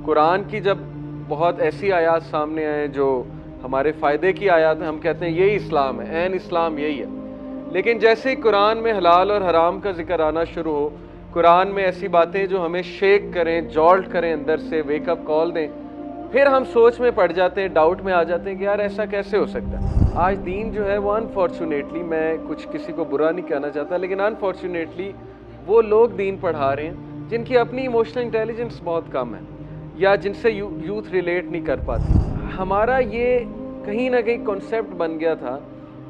قرآن کی جب بہت ایسی آیات سامنے آئیں جو ہمارے فائدے کی آیات ہیں، ہم کہتے ہیں یہی اسلام ہے، عین اسلام یہی ہے۔ لیکن جیسے ہی قرآن میں حلال اور حرام کا ذکر آنا شروع ہو، قرآن میں ایسی باتیں جو ہمیں شیک کریں، جالٹ کریں، اندر سے ویک اپ کال دیں، پھر ہم سوچ میں پڑ جاتے ہیں، ڈاؤٹ میں آ جاتے ہیں کہ یار ایسا کیسے ہو سکتا ہے۔ آج دین جو ہے وہ انفارچونیٹلی، میں کچھ کسی کو برا نہیں کہنا چاہتا، لیکن انفارچونیٹلی وہ لوگ دین پڑھا رہے ہیں جن کی اپنی ایموشنل انٹیلیجنس بہت کم ہے، یا جن سے یوتھ ریلیٹ نہیں کر پاتی۔ ہمارا یہ کہیں نہ کہیں کنسیپٹ بن گیا تھا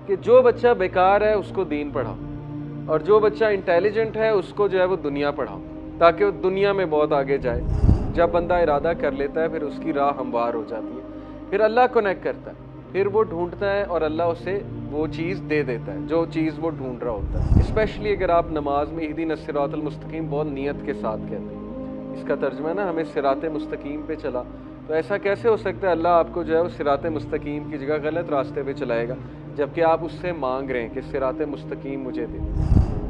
کہ جو بچہ بیکار ہے اس کو دین پڑھاؤ، اور جو بچہ انٹیلیجنٹ ہے اس کو جو ہے وہ دنیا پڑھاؤ، تاکہ وہ دنیا میں بہت آگے جائے۔ جب بندہ ارادہ کر لیتا ہے پھر اس کی راہ ہموار ہو جاتی ہے، پھر اللہ کنیکٹ کرتا ہے، پھر وہ ڈھونڈتا ہے اور اللہ اسے وہ چیز دے دیتا ہے جو چیز وہ ڈھونڈ رہا ہوتا ہے۔ اسپیشلی اگر آپ نماز میں اہدینا الصراط المستقیم بہت نیت کے ساتھ کہتے ہیں، اس کا ترجمہ ہے نا ہمیں صراط مستقیم پہ چلا، تو ایسا کیسے ہو سکتا ہے اللہ آپ کو جو ہے وہ صراط مستقیم کی جگہ غلط راستے پہ چلائے گا، جبکہ آپ اس سے مانگ رہے ہیں کہ صراط مستقیم مجھے دے۔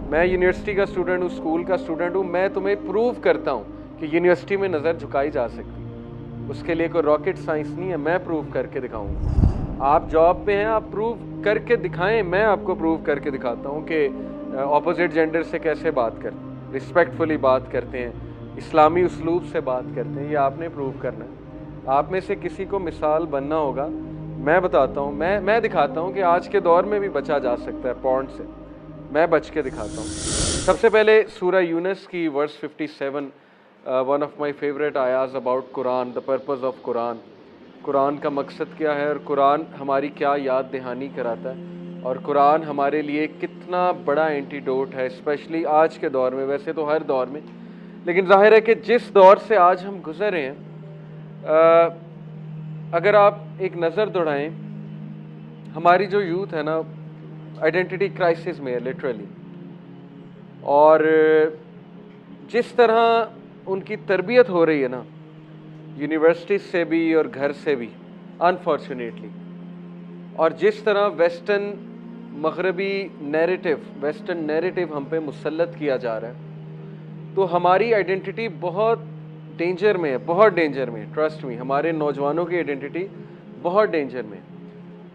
میں یونیورسٹی کا اسٹوڈنٹ ہوں، اسکول کا اسٹوڈنٹ ہوں، میں تمہیں پروو کرتا ہوں کہ یونیورسٹی میں نظر جھکائی جا سکتی ہے، اس کے لیے کوئی راکٹ سائنس نہیں ہے، میں پروو کر کے دکھاؤں گا۔ آپ جاب پہ ہیں، آپ پروو کر کے دکھائیں، میں آپ کو پروو کر کے دکھاتا ہوں کہ اپوزٹ جینڈر سے کیسے بات کرتے ہیں، رسپیکٹفلی بات کرتے ہیں، اسلامی اسلوب سے بات کرتے ہیں، یہ آپ نے پروو کرنا ہے۔ آپ میں سے کسی کو مثال بننا ہوگا، میں بتاتا ہوں، میں دکھاتا ہوں کہ آج کے دور میں بھی بچا جا سکتا ہے پورن سے، میں بچ کے دکھاتا ہوں۔ سب سے پہلے سورہ یونس کی verse 57، one of my favourite ayahs about Quran, the purpose of Quran, قرآن کا مقصد کیا ہے اور قرآن ہماری کیا یاد دہانی کراتا ہے، اور قرآن ہمارے لیے کتنا بڑا اینٹیڈوٹ ہے، اسپیشلی آج کے دور میں، ویسے تو ہر دور میں، لیکن ظاہر ہے کہ جس دور سے آج ہم گزر رہے ہیں، اگر آپ ایک نظر دوڑائیں، ہماری جو یوتھ ہے نا آئیڈینٹی کرائسس میں ہے لٹرلی، اور جس طرح ان کی تربیت ہو رہی ہے نا یونیورسٹی سے بھی اور گھر سے بھی انفارچونیٹلی، اور جس طرح ویسٹرن مغربی ویسٹرن نیریٹو ہم پہ مسلط کیا جا رہا ہے، تو ہماری آئیڈینٹی بہت ڈینجر میں ہے، بہت ڈینجر میں، ٹرسٹ می، ہمارے نوجوانوں کی آئیڈینٹی بہت ڈینجر میں ہے۔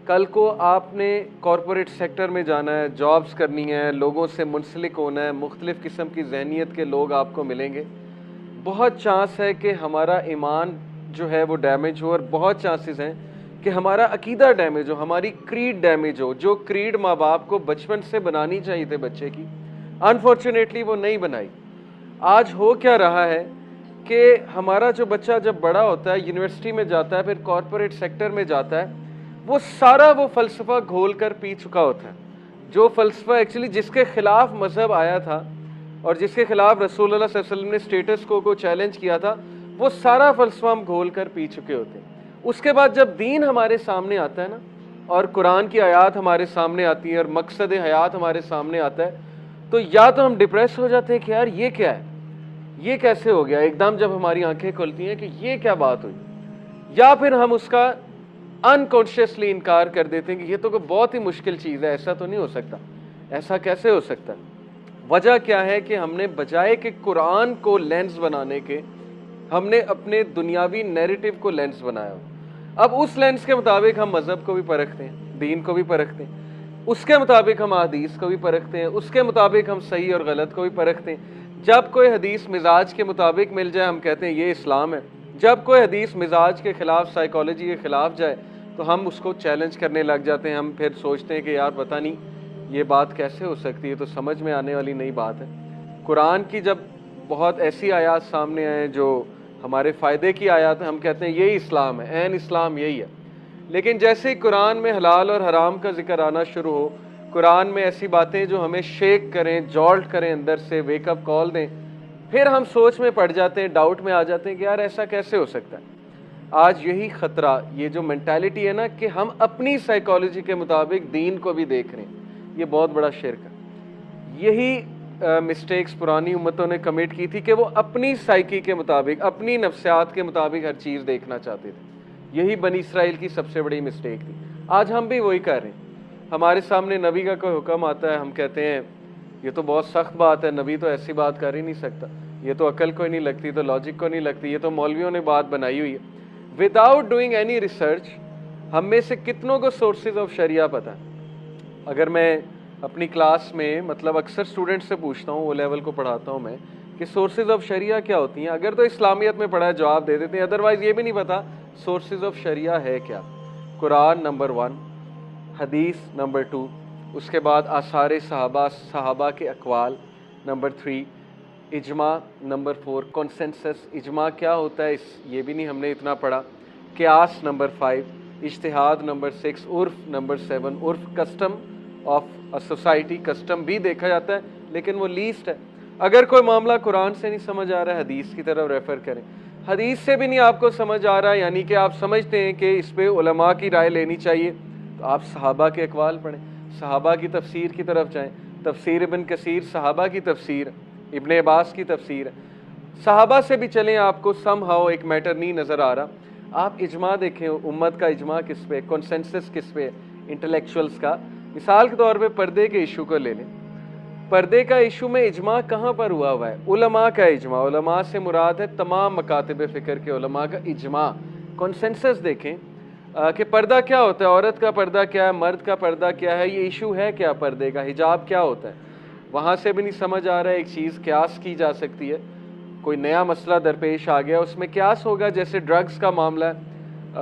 کل کو آپ نے کارپوریٹ سیکٹر میں جانا ہے، جابز کرنی ہے، لوگوں سے منسلک ہونا ہے، مختلف قسم کی ذہنیت کے لوگ آپ کو ملیں گے، بہت چانس ہے کہ ہمارا ایمان جو ہے وہ ڈیمیج ہو، اور بہت چانسز ہیں کہ ہمارا عقیدہ ڈیمیج ہو، ہماری کریڈ ڈیمیج ہو، جو کریڈ ماں باپ کو بچپن سے بنانی چاہیے تھے بچے کی، انفارچونیٹلی وہ نہیں بنائی۔ آج ہو کیا رہا ہے کہ ہمارا جو بچہ جب بڑا ہوتا ہے، یونیورسٹی میں جاتا ہے، پھر کارپوریٹ سیکٹر میں جاتا ہے، وہ سارا وہ فلسفہ گھول کر پی چکا ہوتا ہے، جو فلسفہ ایکچولی جس کے خلاف مذہب آیا تھا اور جس کے خلاف رسول اللہ صلی اللہ علیہ وسلم نے اسٹیٹس کو چیلنج کیا تھا، وہ سارا فلسفہ ہم گھول کر پی چکے ہوتے ہیں۔ اس کے بعد جب دین ہمارے سامنے آتا ہے نا، اور قرآن کی آیات ہمارے سامنے آتی ہیں اور مقصد حیات ہمارے سامنے آتا ہے، تو یا تو ہم ڈپریس ہو جاتے ہیں کہ یار یہ کیا ہے، یہ کیسے ہو گیا، ایک دم جب ہماری آنکھیں کھلتی ہیں کہ یہ کیا بات ہوئی، یا پھر ہم اس کا انکانشیسلی انکار کر دیتے ہیں کہ یہ تو کوئی بہت ہی مشکل چیز ہے، ایسا تو نہیں ہو سکتا، ایسا کیسے ہو سکتا ہے۔ وجہ کیا ہے کہ ہم نے بجائے کہ قرآن کو لینس بنانے کے، ہم نے اپنے دنیاوی نیریٹو کو لینس بنایا۔ اب اس لینس کے مطابق ہم مذہب کو بھی پرکھتے ہیں، دین کو بھی پرکھتے ہیں، اس کے مطابق ہم حدیث کو بھی پرکھتے ہیں، اس کے مطابق ہم صحیح اور غلط کو بھی پرکھتے ہیں۔ جب کوئی حدیث مزاج کے مطابق مل جائے ہم کہتے ہیں یہ اسلام ہے، جب کوئی حدیث مزاج کے خلاف، سائیکالوجی کے خلاف جائے تو ہم اس کو چیلنج کرنے لگ جاتے ہیں، ہم پھر سوچتے ہیں کہ یار پتہ نہیں یہ بات کیسے ہو سکتی ہے، تو سمجھ میں آنے والی نئی بات ہے۔ قرآن کی جب بہت ایسی آیات سامنے آئیں جو ہمارے فائدے کی آیات ہیں، ہم کہتے ہیں یہی اسلام ہے، عین اسلام یہی ہے۔ لیکن جیسے ہی قرآن میں حلال اور حرام کا ذکر آنا شروع ہو، قرآن میں ایسی باتیں جو ہمیں شیک کریں، جالٹ کریں، اندر سے ویک اپ کال دیں، پھر ہم سوچ میں پڑ جاتے ہیں، ڈاؤٹ میں آ جاتے ہیں کہ یار ایسا کیسے ہو سکتا ہے۔ آج یہی خطرہ، یہ جو مینٹالٹی ہے نا کہ ہم اپنی سائیکالوجی کے مطابق دین کو بھی دیکھ رہے ہیں، یہ بہت بڑا شرک ہے۔ یہی مسٹیکس پرانی امتوں نے کمٹ کی تھی کہ وہ اپنی سائیکی کے مطابق، اپنی نفسیات کے مطابق ہر چیز دیکھنا چاہتے تھے، یہی بنی اسرائیل کی سب سے بڑی مسٹیک تھی۔ آج ہم بھی وہی کر رہے ہیں، ہمارے سامنے نبی کا کوئی حکم آتا ہے، ہم کہتے ہیں یہ تو بہت سخت بات ہے، نبی تو ایسی بات کر ہی نہیں سکتا، یہ تو عقل کو نہیں لگتی, تو لاجک کو نہیں لگتی, یہ تو مولویوں نے بات بنائی ہوئی ہے. وداؤٹ ڈوئنگ اینی ریسرچ ہم میں سے کتنوں کو سورسز آف شریعہ پتہ ہے؟ اگر میں اپنی کلاس میں مطلب اکثر اسٹوڈنٹ سے پوچھتا ہوں, وہ لیول کو پڑھاتا ہوں میں, کہ سورسز آف شریعہ کیا ہوتی ہیں, اگر تو اسلامیت میں پڑھا ہے جواب دے دیتے ہیں, ادروائز یہ بھی نہیں پتا سورسز آف شریعہ ہے کیا. قرآن نمبر 1, حدیث نمبر 2, اس کے بعد آثار صحابہ کے اقوال نمبر 3, اجماع نمبر 4, کنسنسس اجماع کیا ہوتا ہے یہ بھی نہیں ہم نے اتنا پڑھا, قیاس نمبر 5, اجتہاد نمبر 6, عرف نمبر 7, عرف کسٹم آف سوسائٹی, کسٹم بھی دیکھا جاتا ہے لیکن وہ لیسٹ ہے. اگر کوئی معاملہ قرآن سے نہیں سمجھ آ رہا ہے حدیث کی طرف ریفر کریں, حدیث سے بھی نہیں آپ کو سمجھ آ رہا ہے, یعنی کہ آپ سمجھتے ہیں کہ اس پہ علماء کی رائے لینی چاہیے, تو آپ صحابہ کے اقوال پڑھیں, صحابہ کی تفسیر کی طرف جائیں. تفسیر ابن کثیر صحابہ کی تفسیر, ابن عباس کی تفسیر ہے, صحابہ سے بھی چلیں, آپ کو سم ہاؤ ایک میٹر نہیں نظر آ رہا. آپ اجماع دیکھیں, امت کا اجماع کس پہ, کنسنسس کس پہ, انٹلیکچوئلس کا. مثال کے طور پہ پردے کے ایشو کو لے لیں, پردے کا ایشو میں اجماع کہاں پر ہوا ہے؟ علماء کا اجماع. علماء سے مراد ہے تمام مکاتب فکر کے علماء کا اجماع. کنسنسس دیکھیں کہ پردہ کیا ہوتا ہے, عورت کا پردہ کیا ہے, مرد کا پردہ کیا ہے, یہ ایشو ہے کیا پردے کا, حجاب کیا ہوتا ہے. وہاں سے بھی نہیں سمجھ آ رہا ہے, ایک چیز قیاس کی جا سکتی ہے, کوئی نیا مسئلہ درپیش آ گیا, اس میں قیاس ہوگا. جیسے ڈرگز کا معاملہ ہے,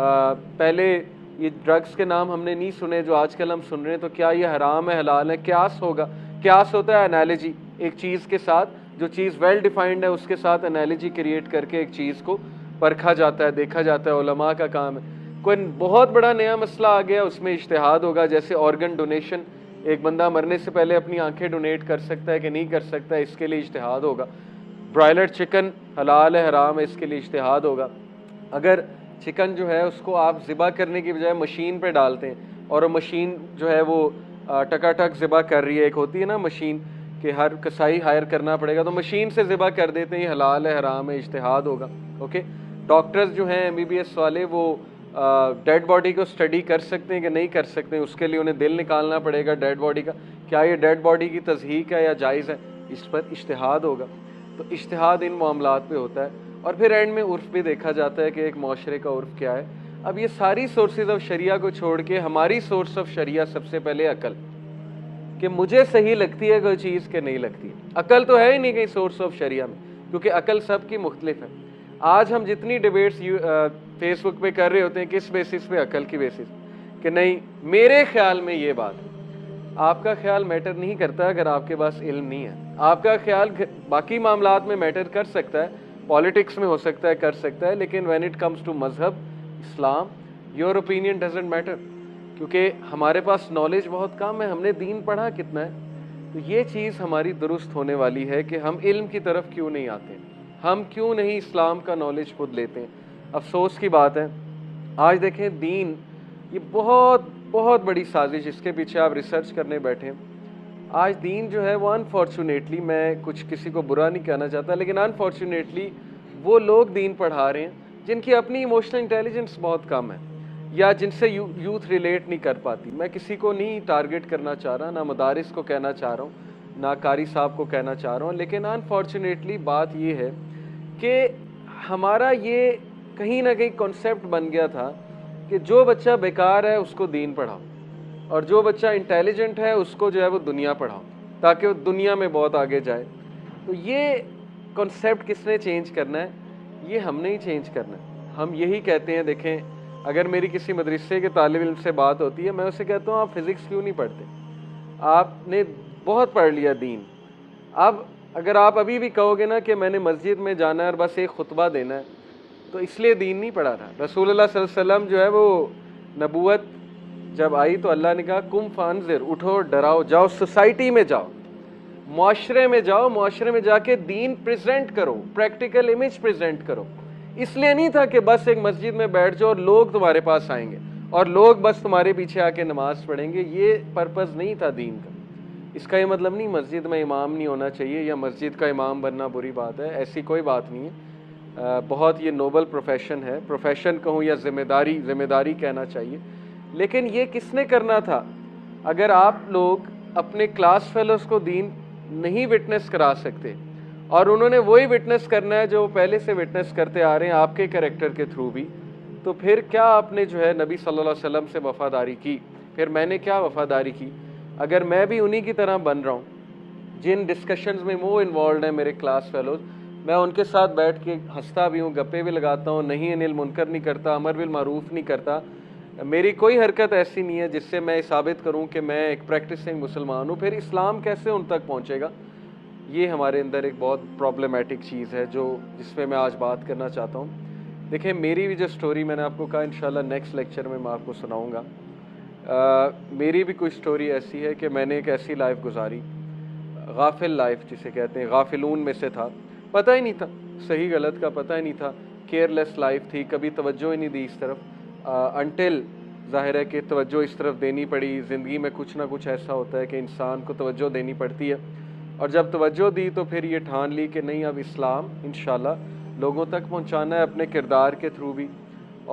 پہلے یہ ڈرگز کے نام ہم نے نہیں سنے جو آج کل ہم سن رہے ہیں, تو کیا یہ حرام ہے حلال ہے, قیاس ہوگا. قیاس ہوتا ہے انالوجی, ایک چیز کے ساتھ, جو چیز ویل ڈیفائنڈ ہے اس کے ساتھ انالوجی کریٹ کر کے ایک چیز کو پرکھا جاتا ہے, دیکھا جاتا ہے, علماء کا کام ہے. کوئی بہت بڑا نیا مسئلہ آ گیا, اس میں اجتہاد ہوگا. جیسے آرگن ڈونیشن, ایک بندہ مرنے سے پہلے اپنی آنکھیں ڈونیٹ کر سکتا ہے کہ نہیں کر سکتا, اس کے لیے اجتہاد ہوگا. برائلر چکن حلال ہے حرام ہے, اس کے لیے اجتہاد ہوگا. اگر چکن جو ہے اس کو آپ ذبح کرنے کی بجائے مشین پہ ڈالتے ہیں, اور مشین جو ہے وہ ٹکا ٹک ذبح کر رہی ہے, ایک ہوتی ہے نا مشین کہ ہر کسائی ہائر کرنا پڑے گا, تو مشین سے ذبح کر دیتے ہیں, یہ حلال ہے حرام ہے, اجتہاد ہوگا. اوکے, ڈاکٹرز جو ہیں MBBS والے, وہ ڈیڈ باڈی کو اسٹڈی کر سکتے ہیں کہ نہیں کر سکتے ہیں, اس کے لیے انہیں دل نکالنا پڑے گا ڈیڈ باڈی کا, کیا یہ ڈیڈ باڈی کی تصحیح ہے یا جائز ہے, اس پر اجتہاد ہوگا. تو اجتہاد ان معاملات پہ ہوتا ہے. اور پھر اینڈ میں عرف بھی دیکھا جاتا ہے کہ ایک معاشرے کا عرف کیا ہے. اب یہ ساری سورسز آف شریعہ کو چھوڑ کے ہماری سورس آف شریعہ سب سے پہلے عقل, کہ مجھے صحیح لگتی ہے کوئی چیز کہ نہیں لگتی. عقل تو ہے ہی نہیں کہیں سورس آف شریعہ میں, کیونکہ عقل سب کی مختلف ہے. آج ہم جتنی ڈیبیٹس فیس بک پہ کر رہے ہوتے ہیں, کس بیسس پہ؟ عقل کی بیسس, کہ نہیں میرے خیال میں یہ بات ہے. آپ کا خیال میٹر نہیں کرتا اگر آپ کے پاس علم نہیں ہے. آپ کا خیال باقی معاملات میں میٹر کر سکتا ہے, پالیٹکس میں ہو سکتا ہے, کر سکتا ہے, لیکن وین اٹ کمز ٹو مذہب اسلام, یور اوپینین ڈزنٹ میٹر, کیونکہ ہمارے پاس نالج بہت کم ہے, ہم نے دین پڑھا کتنا ہے. تو یہ چیز ہماری درست ہونے والی ہے کہ ہم علم کی طرف کیوں نہیں آتے, ہم کیوں نہیں اسلام کا نالج خود لیتے ہیں. افسوس کی بات ہے, آج دیکھیں دین یہ بہت بہت بڑی سازش, اس کے پیچھے آپ ریسرچ کرنے بیٹھیں. آج دین جو ہے وہ انفارچونیٹلی, میں کچھ کسی کو برا نہیں کہنا چاہتا, لیکن انفارچونیٹلی وہ لوگ دین پڑھا رہے ہیں جن کی اپنی ایموشنل انٹیلیجنس بہت کم ہے, یا جن سے یوتھ ریلیٹ نہیں کر پاتی. میں کسی کو نہیں ٹارگٹ کرنا چاہ رہا, نہ مدارس کو کہنا چاہ رہا ہوں, نہ قاری صاحب کو کہنا چاہ رہا ہوں, لیکن انفارچونیٹلی بات یہ ہے کہ ہمارا یہ کہیں نہ کہیں کانسیپٹ بن گیا تھا کہ جو بچہ بیکار ہے اس کو دین پڑھاؤ, اور جو بچہ انٹیلیجنٹ ہے اس کو جو ہے وہ دنیا پڑھاؤ, تاکہ وہ دنیا میں بہت آگے جائے. تو یہ کانسیپٹ کس نے چینج کرنا ہے؟ یہ ہم نے ہی چینج کرنا ہے. ہم یہی کہتے ہیں, دیکھیں اگر میری کسی مدرسے کے طالب علم سے بات ہوتی ہے, میں اسے کہتا ہوں آپ فزکس کیوں نہیں پڑھتے, آپ نے بہت پڑھ لیا دین. اب اگر آپ ابھی بھی کہو گے نا کہ میں نے مسجد میں جانا ہے اور بس ایک خطبہ دینا ہے, تو اس لیے دین نہیں پڑھا تھا. رسول اللہ صلی اللہ علیہ وسلم جو ہے وہ نبوت جب آئی تو اللہ نے کہا کم فانذر, اٹھو ڈراؤ, جاؤ سوسائٹی میں جاؤ, معاشرے میں جاؤ, معاشرے میں جا کے دین پریزنٹ کرو, پریکٹیکل امیج پریزنٹ کرو. اس لیے نہیں تھا کہ بس ایک مسجد میں بیٹھ جاؤ اور لوگ تمہارے پاس آئیں گے اور لوگ بس تمہارے پیچھے آ کے نماز پڑھیں گے. یہ پرپز نہیں تھا دین کا. اس کا یہ مطلب نہیں مسجد میں امام نہیں ہونا چاہیے یا مسجد کا امام بننا بری بات ہے, ایسی کوئی بات نہیں ہے. بہت یہ نوبل پروفیشن ہے, پروفیشن کہوں یا ذمہ داری کہنا چاہیے. لیکن یہ کس نے کرنا تھا؟ اگر آپ لوگ اپنے کلاس فیلوز کو دین نہیں وٹنس کرا سکتے, اور انہوں نے وہی وٹنس کرنا ہے جو پہلے سے وٹنس کرتے آ رہے ہیں آپ کے کریکٹر کے تھرو بھی. تو پھر کیا آپ نے جو ہے نبی صلی اللہ علیہ وسلم سے وفاداری کی, پھر میں نے کیا وفاداری کی. اگر میں بھی انہی کی طرح بن رہا ہوں, جن ڈسکشنز میں وہ انوالوڈ ہیں میرے کلاس فیلوز, میں ان کے ساتھ بیٹھ کے ہنستا بھی ہوں, گپے بھی لگاتا ہوں, نہیں انل منکر نہیں کرتا, امر بالمعروف نہیں کرتا, میری کوئی حرکت ایسی نہیں ہے جس سے میں ثابت کروں کہ میں ایک پریکٹسنگ مسلمان ہوں, پھر اسلام کیسے ان تک پہنچے گا؟ یہ ہمارے اندر ایک بہت پرابلمیٹک چیز ہے جس پہ میں آج بات کرنا چاہتا ہوں. دیکھیں میری بھی جو سٹوری, میں نے آپ کو کہا انشاءاللہ نیکسٹ لیکچر میں آپ کو سناؤں گا. میری بھی کوئی سٹوری ایسی ہے کہ میں نے ایک ایسی لائف گزاری, غافل لائف جسے کہتے ہیں, غافلون میں سے تھا, پتہ ہی نہیں تھا صحیح غلط کا, پتہ ہی نہیں تھا, کیئرلیس لائف تھی, کبھی توجہ ہی نہیں دی اس طرف, انٹل ظاہر ہے کہ توجہ اس طرف دینی پڑی. زندگی میں کچھ نہ کچھ ایسا ہوتا ہے کہ انسان کو توجہ دینی پڑتی ہے, اور جب توجہ دی تو پھر یہ ٹھان لی کہ نہیں اب اسلام انشاءاللہ لوگوں تک پہنچانا ہے, اپنے کردار کے تھرو بھی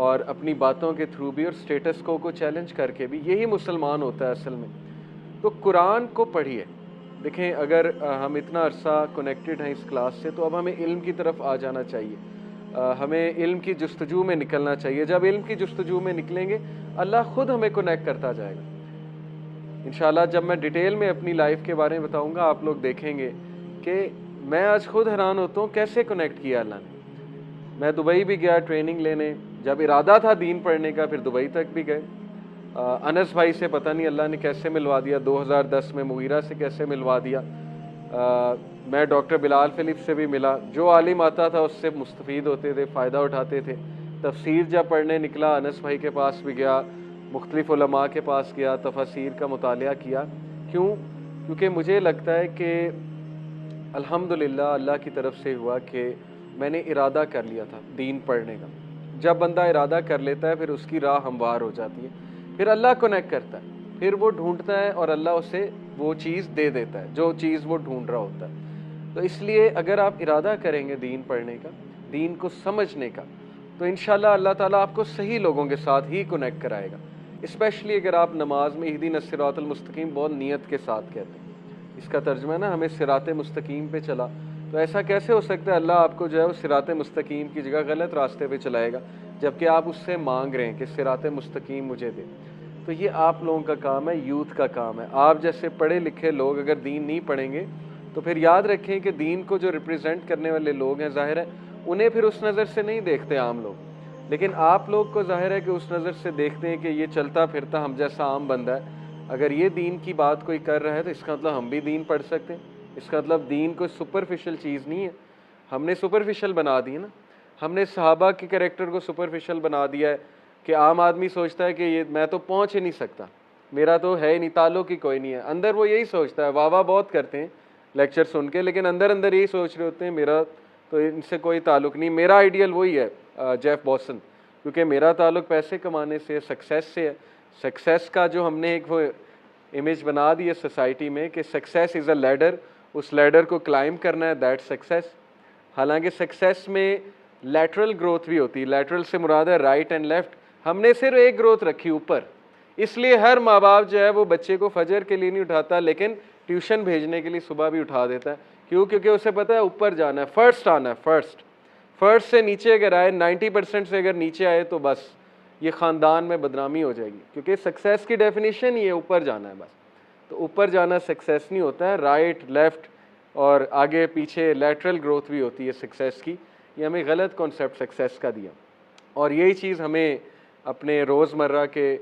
اور اپنی باتوں کے تھرو بھی, اور سٹیٹس کو چیلنج کر کے بھی. یہی مسلمان ہوتا ہے اصل میں. تو قرآن کو پڑھیے. دیکھیں اگر ہم اتنا عرصہ کنیکٹڈ ہیں اس کلاس سے, تو اب ہمیں علم کی طرف آ جانا چاہیے, ہمیں علم کی جستجو میں نکلنا چاہیے. جب علم کی جستجو میں نکلیں گے اللہ خود ہمیں کنیکٹ کرتا جائے گا انشاءاللہ. جب میں ڈیٹیل میں اپنی لائف کے بارے میں بتاؤں گا, آپ لوگ دیکھیں گے کہ میں آج خود حیران ہوتا ہوں کیسے کنیکٹ کیا اللہ نے. میں دبئی بھی گیا ٹریننگ لینے, جب ارادہ تھا دین پڑھنے کا, پھر دبئی تک بھی گئے. انس بھائی سے پتہ نہیں اللہ نے کیسے ملوا دیا, 2010 میں مغیرہ سے کیسے ملوا دیا. میں ڈاکٹر بلال فلپ سے بھی ملا, جو عالم آتا تھا اس سے مستفید ہوتے تھے, فائدہ اٹھاتے تھے. تفسیر جب پڑھنے نکلا انس بھائی کے پاس بھی گیا, مختلف علماء کے پاس گیا, تفاسیر کا مطالعہ کیا. کیونکہ مجھے لگتا ہے کہ الحمدللہ اللہ کی طرف سے ہوا کہ میں نے ارادہ کر لیا تھا دین پڑھنے کا. جب بندہ ارادہ کر لیتا ہے پھر اس کی راہ ہموار ہو جاتی ہے, پھر اللہ کنیکٹ کرتا ہے, پھر وہ ڈھونڈتا ہے اور اللہ اسے وہ چیز دے دیتا ہے جو چیز وہ ڈھونڈ رہا ہوتا ہے. تو اس لیے اگر آپ ارادہ کریں گے دین پڑھنے کا, دین کو سمجھنے کا, تو انشاءاللہ اللہ تعالیٰ آپ کو صحیح لوگوں کے ساتھ ہی کنیکٹ کرائے گا. اسپیشلی اگر آپ نماز میں اہدینا الصراط المستقیم بہت نیت کے ساتھ کہتے ہیں, اس کا ترجمہ ہے نا ہمیں صراط مستقیم پہ چلا, تو ایسا کیسے ہو سکتا ہے اللہ آپ کو جو ہے وہ صراط مستقیم کی جگہ غلط راستے پہ چلائے گا, جبکہ آپ اس سے مانگ رہے ہیں کہ صراط مستقیم مجھے دے. تو یہ آپ لوگوں کا کام ہے, یوتھ کا کام ہے. آپ جیسے پڑھے لکھے لوگ اگر دین نہیں پڑھیں گے تو پھر یاد رکھیں کہ دین کو جو ریپرزینٹ کرنے والے لوگ ہیں ظاہر ہے انہیں پھر اس نظر سے نہیں دیکھتے عام لوگ, لیکن آپ لوگ کو ظاہر ہے کہ اس نظر سے دیکھتے ہیں کہ یہ چلتا پھرتا ہم جیسا عام بندہ ہے. اگر یہ دین کی بات کوئی کر رہا ہے تو اس کا مطلب ہم بھی دین پڑھ سکتے ہیں. اس کا مطلب دین کوئی سپرفیشل چیز نہیں ہے. ہم نے سپرفیشل بنا دی نا, ہم نے صحابہ کے کریکٹر کو سپرفیشل بنا دیا ہے کہ عام آدمی سوچتا ہے کہ یہ میں تو پہنچ ہی نہیں سکتا, میرا تو ہے ہی نہیں, تعلق ہی کوئی نہیں ہے. اندر وہ یہی سوچتا ہے, واہ واہ بہت کرتے ہیں لیکچر سن کے, لیکن اندر اندر یہی سوچ رہے ہوتے ہیں میرا تو ان سے کوئی تعلق نہیں. میرا آئیڈیل وہی ہے جیف بوسن, کیونکہ میرا تعلق پیسے کمانے سے, سکسیس سے ہے. سکسیس کا جو ہم نے ایک وہ امیج بنا دی ہے سوسائٹی میں کہ سکسیس از اے لیڈر, اس لیڈر کو کلائم کرنا ہے, دیٹ سکسیس. حالانکہ سکسیس میں لیٹرل گروتھ بھی ہوتی ہے. لیٹرل سے مراد ہے رائٹ اینڈ لیفٹ. ہم نے صرف ایک گروتھ رکھی اوپر, اس لیے ہر ماں باپ جو ہے وہ بچے کو فجر کے لیے نہیں اٹھاتا لیکن ٹیوشن بھیجنے کے لیے صبح بھی اٹھا دیتا ہے. کیوں؟ کیونکہ اسے پتہ ہے اوپر جانا ہے, فرسٹ آنا ہے. فرسٹ سے نیچے اگر آئے, 90% سے اگر نیچے آئے تو بس یہ خاندان میں بدنامی ہو جائے گی, کیونکہ سکسیس کی ڈیفینیشن یہ اوپر جانا ہے بس. تو اوپر جانا سکسیس نہیں ہوتا ہے, رائٹ لیفٹ اور آگے پیچھے لیٹرل گروتھ بھی ہوتی ہے سکسیس کی. یہ ہمیں غلط کانسیپٹ سکسیس کا دیا, اور یہی چیز ہمیں اپنے روزمرہ کے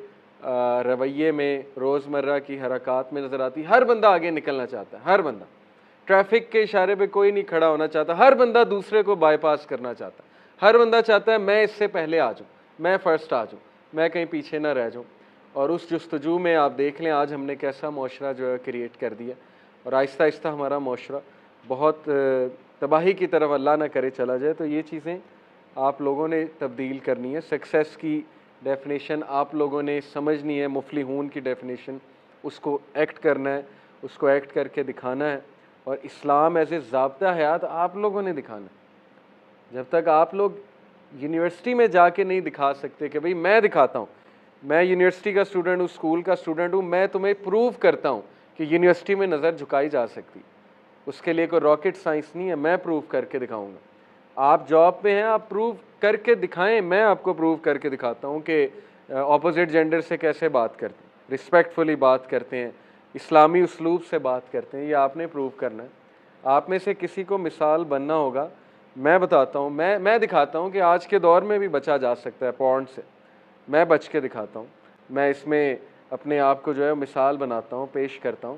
رویے میں, روزمرہ کی حرکات میں نظر آتی. ہر بندہ آگے نکلنا چاہتا ہے, ہر بندہ. ٹریفک کے اشارے پہ کوئی نہیں کھڑا ہونا چاہتا, ہر بندہ دوسرے کو بائی پاس کرنا چاہتا ہے. ہر بندہ چاہتا ہے میں اس سے پہلے آ جاؤں, میں فرسٹ آ جاؤں, میں کہیں پیچھے نہ رہ جاؤں. اور اس جستجو میں آپ دیکھ لیں آج ہم نے کیسا معاشرہ جو ہے کریٹ کر دیا, اور آہستہ آہستہ ہمارا معاشرہ بہت تباہی کی طرف اللہ نہ کرے چلا جائے. تو یہ چیزیں آپ لوگوں نے تبدیل کرنی ہے. سکسیس کی ڈیفینیشن آپ لوگوں نے سمجھنی ہے, مفلحون کی ڈیفینیشن, اس کو ایکٹ کرنا ہے, اس کو ایکٹ کر کے دکھانا ہے. اور اسلام ایز اے ضابطہ حیات آپ لوگوں نے دکھانا ہے. جب تک آپ لوگ یونیورسٹی میں جا کے نہیں دکھا سکتے کہ بھئی میں دکھاتا ہوں, میں یونیورسٹی کا اسٹوڈنٹ ہوں, اسکول کا اسٹوڈنٹ ہوں, میں تمہیں پروو کرتا ہوں کہ یونیورسٹی میں نظر جھکائی جا سکتی, اس کے لیے کوئی راکٹ سائنس نہیں ہے, میں پروو کر کے دکھاؤں گا. آپ جاب پہ ہیں, آپ پروو کر کے دکھائیں, میں آپ کو پروو کر کے دکھاتا ہوں کہ اپوزٹ جینڈر سے کیسے بات کرتے ہیں, رسپیکٹفلی بات کرتے ہیں, اسلامی اسلوب سے بات کرتے ہیں. یہ آپ نے پروو کرنا ہے. آپ میں سے کسی کو مثال بننا ہوگا, میں بتاتا ہوں, میں دکھاتا ہوں کہ آج کے دور میں بھی بچا جا سکتا ہے پورن سے. میں بچ کے دکھاتا ہوں, میں اس میں اپنے آپ کو جو ہے مثال بناتا ہوں, پیش کرتا ہوں.